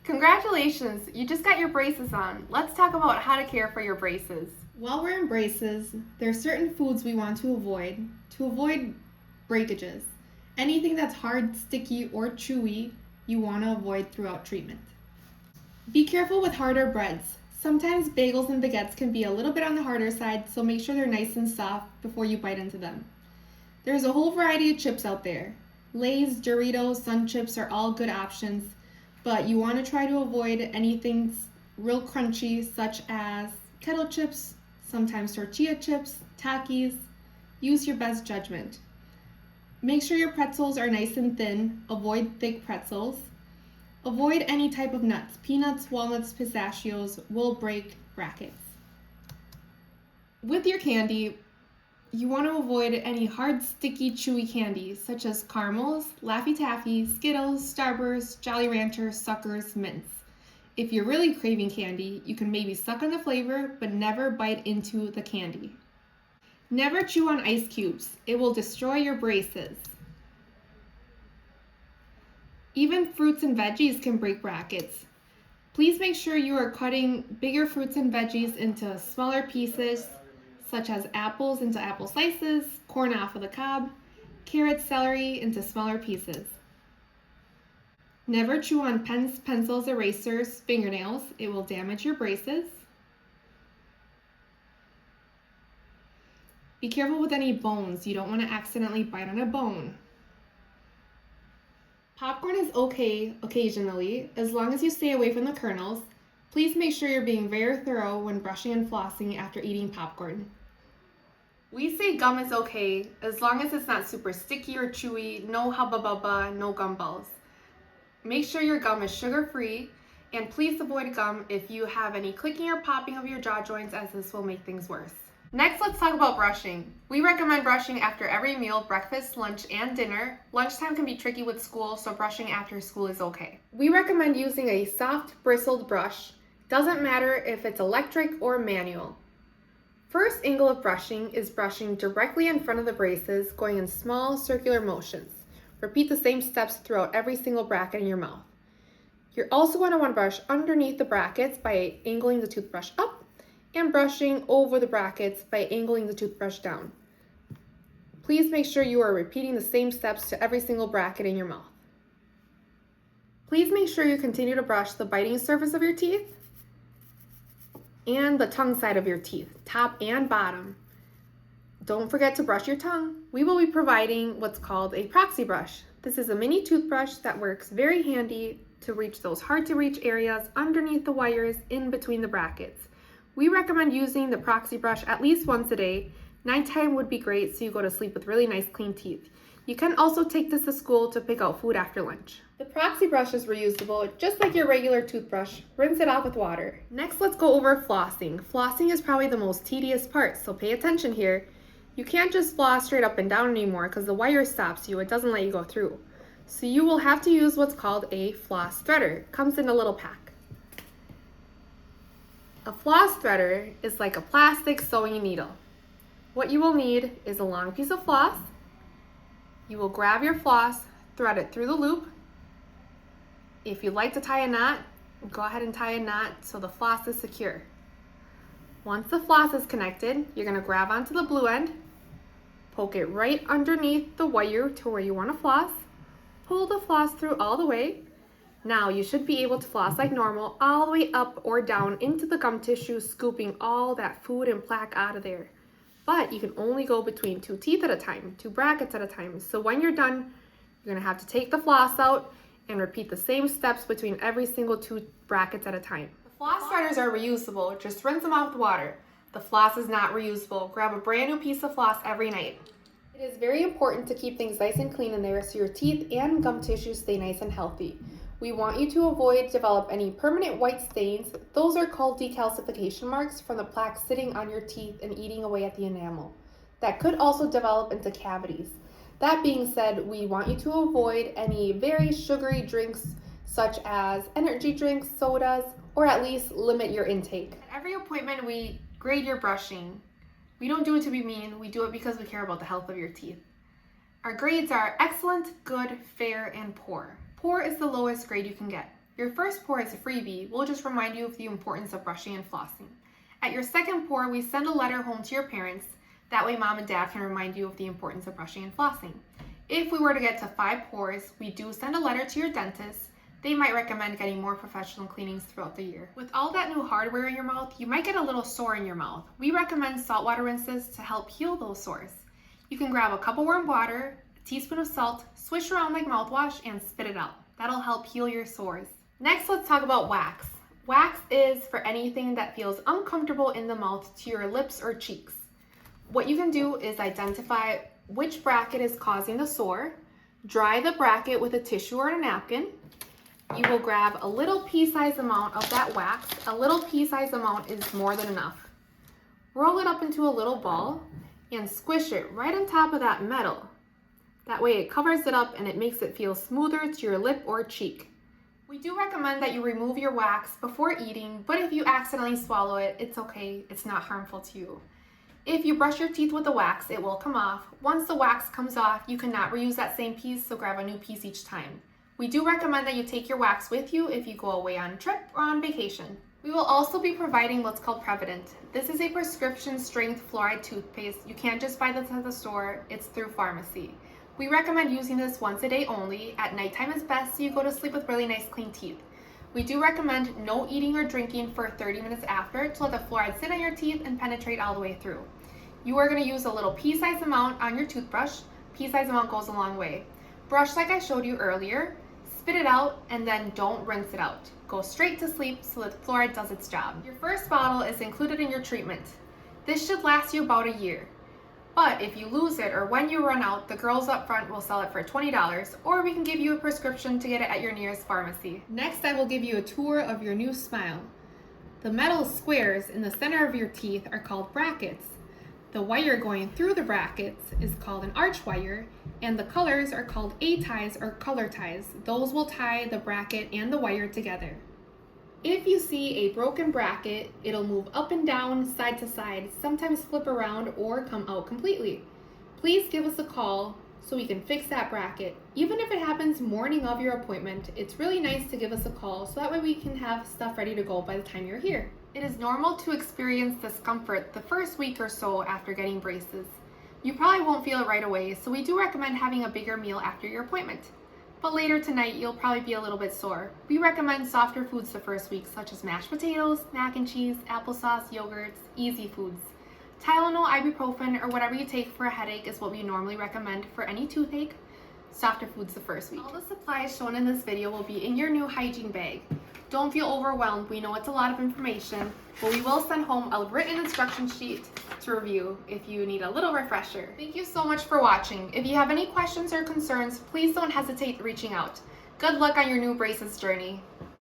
Congratulations, you just got your braces on. Let's talk about how to care for your braces. While we're in braces, there are certain foods we want to avoid breakages. Anything that's hard, sticky, or chewy, you want to avoid throughout treatment. Be careful with harder breads. Sometimes bagels and baguettes can be a little bit on the harder side, so make sure they're nice and soft before you bite into them. There's a whole variety of chips out there. Lay's, Doritos, Sun Chips are all good options, but you want to try to avoid anything real crunchy, such as kettle chips, sometimes tortilla chips, Takis. Use your best judgment. Make sure your pretzels are nice and thin. Avoid thick pretzels. Avoid any type of nuts. Peanuts, walnuts, pistachios will break brackets. With your candy, you want to avoid any hard, sticky, chewy candies such as caramels, Laffy Taffy, Skittles, Starburst, Jolly Ranchers, Suckers, Mints. If you're really craving candy, you can maybe suck on the flavor, but never bite into the candy. Never chew on ice cubes. It will destroy your braces. Even fruits and veggies can break brackets. Please make sure you are cutting bigger fruits and veggies into smaller pieces, such as apples into apple slices, corn off of the cob, carrots, celery into smaller pieces. Never chew on pens, pencils, erasers, fingernails. It will damage your braces. Be careful with any bones. You don't want to accidentally bite on a bone. Popcorn is okay occasionally, as long as you stay away from the kernels. Please make sure you're being very thorough when brushing and flossing after eating popcorn. We say gum is okay, as long as it's not super sticky or chewy, no hubba bubba, no gumballs. Make sure your gum is sugar-free, and please avoid gum if you have any clicking or popping of your jaw joints, as this will make things worse. Next, let's talk about brushing. We recommend brushing after every meal, breakfast, lunch, and dinner. Lunchtime can be tricky with school, so brushing after school is okay. We recommend using a soft, bristled brush. Doesn't matter if it's electric or manual. First angle of brushing is brushing directly in front of the braces, going in small circular motions. Repeat the same steps throughout every single bracket in your mouth. You're also going to want to brush underneath the brackets by angling the toothbrush up and brushing over the brackets by angling the toothbrush down. Please make sure you are repeating the same steps to every single bracket in your mouth. Please make sure you continue to brush the biting surface of your teeth and the tongue side of your teeth, top and bottom. Don't forget to brush your tongue. We will be providing what's called a proxy brush. This is a mini toothbrush that works very handy to reach those hard to reach areas underneath the wires in between the brackets. We recommend using the proxy brush at least once a day. Nighttime would be great so you go to sleep with really nice clean teeth. You can also take this to school to pick out food after lunch. The proxy brush is reusable, just like your regular toothbrush. Rinse it off with water. Next, let's go over flossing. Flossing is probably the most tedious part, so pay attention here. You can't just floss straight up and down anymore because the wire stops you. It doesn't let you go through. So you will have to use what's called a floss threader. It comes in a little pack. A floss threader is like a plastic sewing needle. What you will need is a long piece of floss. You will grab your floss, thread it through the loop. If you'd like to tie a knot, go ahead and tie a knot so the floss is secure. Once the floss is connected, you're going to grab onto the blue end, poke it right underneath the wire to where you want to floss, pull the floss through all the way. Now you should be able to floss like normal all the way up or down into the gum tissue, scooping all that food and plaque out of there. But you can only go between 2 teeth at a time, 2 brackets at a time. So when you're done, you're going to have to take the floss out and repeat the same steps between every single 2 brackets at a time. The floss threaders are reusable, just rinse them off with water. The floss is not reusable. Grab a brand new piece of floss every night. It is very important to keep things nice and clean in there so your teeth and gum tissue stay nice and healthy. We want you to avoid develop any permanent white stains. Those are called decalcification marks from the plaque sitting on your teeth and eating away at the enamel. That could also develop into cavities. That being said, we want you to avoid any very sugary drinks such as energy drinks, sodas, or at least limit your intake. At every appointment, we grade your brushing. We don't do it to be mean, we do it because we care about the health of your teeth. Our grades are excellent, good, fair, and poor. Poor is the lowest grade you can get. Your first pour is a freebie. We'll just remind you of the importance of brushing and flossing. At your second pour, we send a letter home to your parents. That way mom and dad can remind you of the importance of brushing and flossing. If we were to get to 5 pours, we do send a letter to your dentist. They might recommend getting more professional cleanings throughout the year. With all that new hardware in your mouth, you might get a little sore in your mouth. We recommend saltwater rinses to help heal those sores. You can grab a cup of warm water, a teaspoon of salt, swish around like mouthwash, and spit it out. That'll help heal your sores. Next, let's talk about wax. Wax is for anything that feels uncomfortable in the mouth to your lips or cheeks. What you can do is identify which bracket is causing the sore, dry the bracket with a tissue or a napkin. You will grab a little pea-sized amount of that wax. A little pea-sized amount is more than enough. Roll it up into a little ball and squish it right on top of that metal. That way it covers it up and it makes it feel smoother to your lip or cheek. We do recommend that you remove your wax before eating, but if you accidentally swallow it, it's okay. It's not harmful to you. If you brush your teeth with the wax, it will come off. Once the wax comes off, you cannot reuse that same piece, so grab a new piece each time. We do recommend that you take your wax with you if you go away on a trip or on vacation. We will also be providing what's called Prevident. This is a prescription strength fluoride toothpaste. You can't just buy this at the store, it's through pharmacy. We recommend using this once a day only. At nighttime is best so you go to sleep with really nice clean teeth. We do recommend no eating or drinking for 30 minutes after to let the fluoride sit on your teeth and penetrate all the way through. You are going to use a little pea-sized amount on your toothbrush. Pea-sized amount goes a long way. Brush like I showed you earlier, spit it out, and then don't rinse it out. Go straight to sleep so that fluoride does its job. Your first bottle is included in your treatment. This should last you about a year. But if you lose it or when you run out, the girls up front will sell it for $20, or we can give you a prescription to get it at your nearest pharmacy. Next, I will give you a tour of your new smile. The metal squares in the center of your teeth are called brackets. The wire going through the brackets is called an arch wire, and the colors are called A-ties or color ties. Those will tie the bracket and the wire together. If you see a broken bracket, it'll move up and down, side to side, sometimes flip around or come out completely. Please give us a call so we can fix that bracket. Even if it happens morning of your appointment, it's really nice to give us a call so that way we can have stuff ready to go by the time you're here. It is normal to experience discomfort the first week or so after getting braces. You probably won't feel it right away, so we do recommend having a bigger meal after your appointment. But later tonight, you'll probably be a little bit sore. We recommend softer foods the first week, such as mashed potatoes, mac and cheese, applesauce, yogurts, easy foods. Tylenol, ibuprofen, or whatever you take for a headache is what we normally recommend for any toothache. Softer foods the first week. All the supplies shown in this video will be in your new hygiene bag. Don't feel overwhelmed. We know it's a lot of information, but we will send home a written instruction sheet to review if you need a little refresher. Thank you so much for watching. If you have any questions or concerns, please don't hesitate reaching out. Good luck on your new braces journey.